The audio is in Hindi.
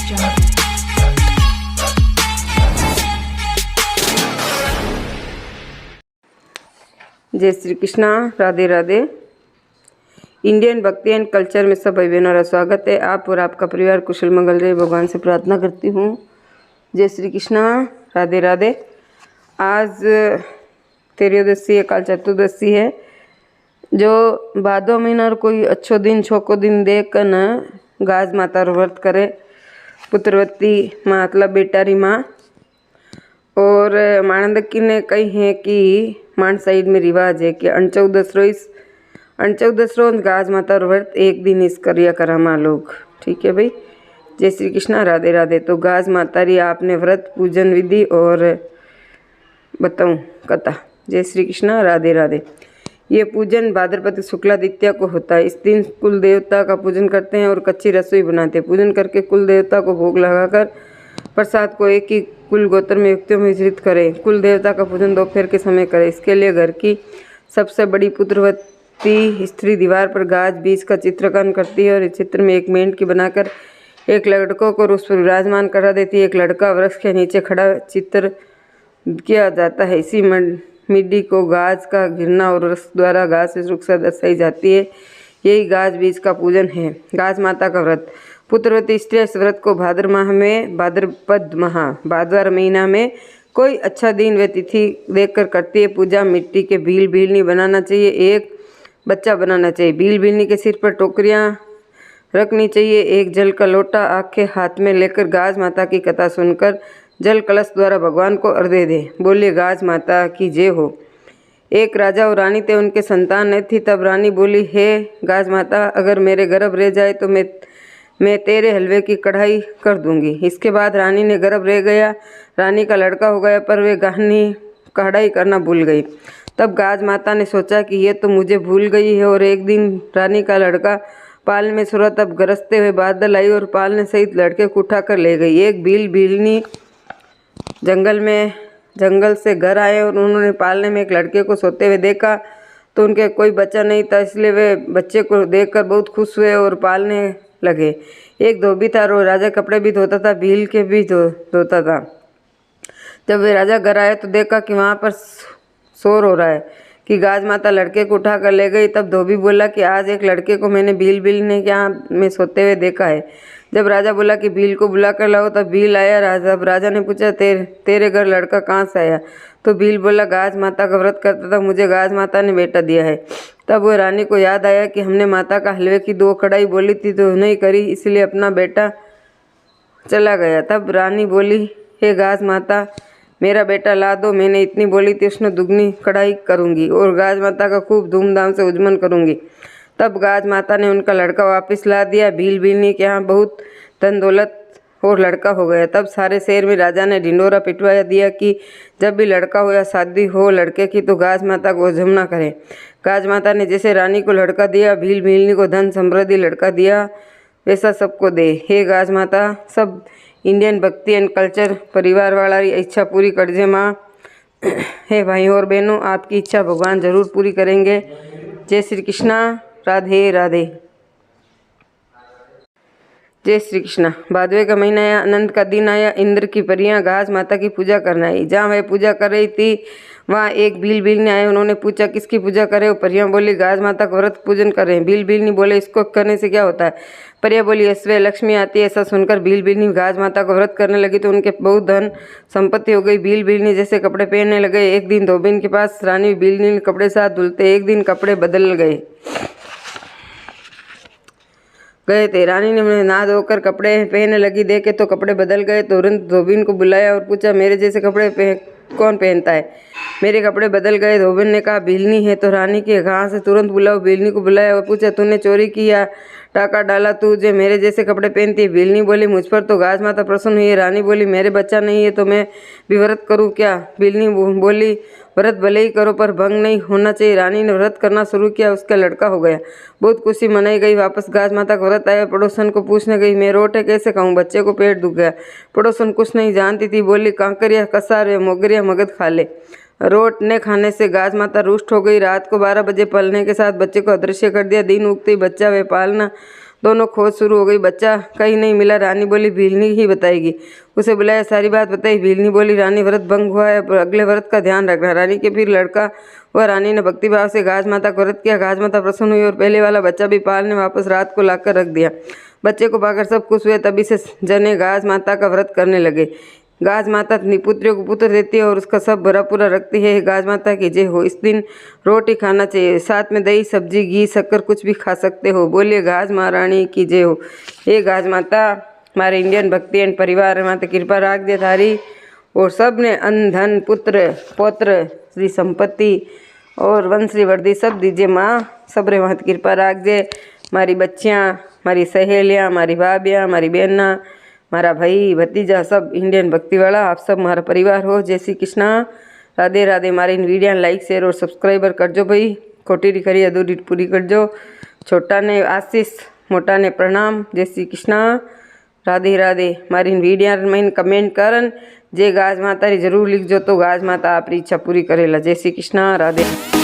जय श्री कृष्णा, राधे राधे। इंडियन भक्ति एंड कल्चर में सब भाई बहनों का स्वागत है। आप और आपका परिवार कुशल मंगल रहे, भगवान से प्रार्थना करती हूँ। जय श्री कृष्णा, राधे राधे। आज त्रयोदशी है, काल चतुर्दशी है। जो भादो महीना और कोई अच्छो दिन छोको दिन देख कर न गाज माता रो व्रत करे, पुत्रवती मतलब बेटारी माँ। और माणंदकी ने कही है कि मान साइड में रिवाज है कि अणचौदस रोज गाज माता रो व्रत एक दिन इस करिया करामा लोग। ठीक है भाई। जय श्री कृष्णा, राधे राधे। तो गाज माता री आपने व्रत पूजन विधि और बताऊं कथा। जय श्री कृष्णा, राधे राधे। ये पूजन भाद्रपद शुक्ला द्वितीया को होता है। इस दिन कुल देवता का पूजन करते हैं और कच्ची रसोई बनाते हैं। पूजन करके कुल देवता को भोग लगाकर प्रसाद को एक ही कुल गोत्र में युक्तियों में वितरित करें। कुल देवता का पूजन दोपहर के समय करें। इसके लिए घर की सबसे बड़ी पुत्रवती स्त्री दीवार पर गाज बीज का चित्रकरण करती है और इस चित्र में एक मेंढक बनाकर एक लड़कों को उस पर विराजमान करा देती है। एक लड़का वृक्ष के नीचे खड़ा चित्र किया जाता है। इसी मिट्टी को गाज का घिरना और रस द्वारा गाज से सुरक्षा दर्शाई जाती है। यही गाज बीज का पूजन है। गाज माता का व्रत। पुत्रवती स्त्री इस व्रत को भाद्र महीना में कोई अच्छा दिन व तिथि देखकर करती है। पूजा मिट्टी के भील भीलनी बनाना चाहिए, एक बच्चा बनाना चाहिए। भील भीलनी के सिर पर टोकरियाँ रखनी चाहिए। एक जल का लोटा आखे हाथ में लेकर गाज माता की कथा सुनकर जल कलश द्वारा भगवान को अर्घ्य दे। बोलिए गाज माता की जय हो। एक राजा और रानी थे, उनके संतान नहीं थी। तब रानी बोली, हे गाज माता, अगर मेरे गर्भ रह जाए तो मैं तेरे हलवे की कढ़ाई कर दूंगी। इसके बाद रानी ने गर्भ रह गया। रानी का लड़का हो गया, पर वे गानी कढ़ाई करना भूल गई। तब गाज माता ने सोचा कि ये तो मुझे भूल गई है। और एक दिन रानी का लड़का पालने में सुरा। तब गरजते हुए बादल आई और पालने सहित लड़के को उठा कर ले गई। एक भीलनी जंगल से घर आए और उन्होंने पालने में एक लड़के को सोते हुए देखा तो उनके कोई बच्चा नहीं था, इसलिए वे बच्चे को देखकर बहुत खुश हुए और पालने लगे। एक धोबी था, और राजा कपड़े भी धोता था, भील के भी धोता था। जब वे राजा घर आए तो देखा कि वहाँ पर शोर हो रहा है कि गाज माता लड़के को उठा कर ले गई। तब धोबी बोला कि आज एक लड़के को मैंने भील ने यहाँ में सोते हुए देखा है। जब राजा बोला कि भील को बुला कर लाओ, तब भील आया। जब राजा ने पूछा तेरे घर लड़का कहाँ से आया, तो भील बोला गाज माता का व्रत करता था, मुझे गाज माता ने बेटा दिया है। तब वो रानी को याद आया कि हमने माता का हलवे की 2 कढ़ाई बोली थी तो नहीं करी, इसलिए अपना बेटा चला गया। तब रानी बोली, हे गाज माता, मेरा बेटा ला दो, मैंने इतनी बोली थी, उसने दुगनी कढ़ाई करूँगी और गाज माता का खूब धूमधाम से उज्जमन करूँगी। तब गाज माता ने उनका लड़का वापस ला दिया। भीलनी के यहाँ बहुत धन दौलत और लड़का हो गया। तब सारे शहर में राजा ने ढिंडोरा पिटवाया दिया कि जब भी लड़का हो या शादी हो लड़के की तो गाज माता को जमना करें। गाज माता ने जैसे रानी को लड़का दिया, भीलनी को धन समृद्धि लड़का दिया, वैसा सबको दे। हे गाज माता, सब इंडियन भक्ति एंड कल्चर परिवार वाला इच्छा पूरी कर जे माँ। हे भाइयों और बहनों, आपकी इच्छा भगवान जरूर पूरी करेंगे। जय श्री कृष्णा, राधे राधे। जय श्री कृष्णा। भादवे का महीना आया, अनंत का दिन आया। इंद्र की परियां गाज माता की पूजा करने आई। जहाँ वह पूजा कर रही थी वहाँ एक भीलनी आए। उन्होंने पूछा किसकी पूजा करे। वो परियां बोली गाज माता का व्रत पूजन कर रहे हैं। भीलनी बोले इसको करने से क्या होता है। परियां बोली इससे लक्ष्मी आती है। ऐसा सुनकर भीलनी गाज माता का व्रत करने लगी तो उनके बहुत धन संपत्ति हो गई। भीलनी जैसे कपड़े पहनने लगे। एक दिन धोबी के पास रानी भीलनी कपड़े साथ धुलते। एक दिन कपड़े बदल गए थे। रानी ने नहा धोकर कपड़े पहनने लगी, देखे तो कपड़े बदल गए। तुरंत धोबिन को बुलाया और पूछा मेरे जैसे कपड़े कौन पहनता है। मेरे कपड़े बदल गए। धोबिन ने कहा भीलनी है तो रानी के कहाँ से तुरंत बुलाओ। भीलनी को बुलाया और पूछा तूने चोरी की या टाका डाला, तुझे मेरे जैसे कपड़े पहनती है। भीलनी बोली मुझ पर तो गाज माता प्रसन्न हुई है। रानी बोली मेरे बच्चा नहीं है तो मैं भी व्रत करूँ क्या। भीलनी बोली व्रत भले ही करो पर भंग नहीं होना चाहिए। रानी ने व्रत करना शुरू किया, उसका लड़का हो गया। बहुत खुशी मनाई गई। वापस गाज माता का व्रत आया। पड़ोसन को पूछने गई मैं रोटे कैसे खाऊं, बच्चे को पेट दुख गया। पड़ोसन कुछ नहीं जानती थी, बोली कांकरिया कसार या मोगरिया मगध खा ले। रोट ने खाने से गाज माता रुष्ट हो गई। रात को 12 बजे पलने के साथ बच्चे को अदृश्य कर दिया। दिन उगते ही बच्चा वे पालना दोनों खोज शुरू हो गई। बच्चा कहीं नहीं मिला। रानी बोली भीलनी ही बताएगी। उसे बुलाया, सारी बात बताई। भीलनी बोली रानी व्रत भंग हुआ है, अगले व्रत का ध्यान रखना। रानी के फिर लड़का व रानी ने भक्तिभाव से गाज माता को व्रत किया। गाज माता प्रसन्न हुई और पहले वाला बच्चा भी पाल ने वापस रात को लाकर रख दिया। बच्चे को पाकर सब खुश हुए। तभी से जने गाज माता का व्रत करने लगे। गाज माता अपनी पुत्रियों को पुत्र देती है और उसका सब भरा पूरा रखती है। गाज माता की जय हो। इस दिन रोटी खाना चाहिए, साथ में दही सब्जी घी शक्कर कुछ भी खा सकते हो। बोलिए गाज महारानी की जय हो। ये गाज माता हमारे इंडियन भक्ति एंड परिवार माता कृपा राख दे थारी और सब ने अन्न धन पुत्र पौत्र श्री संपत्ति और वंशी वर्दी सब दीजिए माँ। सब रे माता कृपा राख दे। हमारी बच्चियाँ, हमारी सहेलियाँ, हमारी भाभियाँ, हमारी बहना, हमारा भाई भतीजा सब इंडियन भक्ति वाला आप सब हमारा परिवार हो। जय श्री कृष्णा। राधे राधे। हमारे इन वीडियो लाइक शेयर और सब्सक्राइबर कर जो भाई। खोटी करी अधूरी पूरी कर जो। छोटा ने आशीष, मोटा ने प्रणाम। जय श्री कृष्णा। राधे राधे। हमारी इन वीडियो में कमेंट करन जय गाज माता री जरूर लिखजो तो गाज माता आपरी इच्छा पूरी करेला। जय श्री कृष्णा। राधे।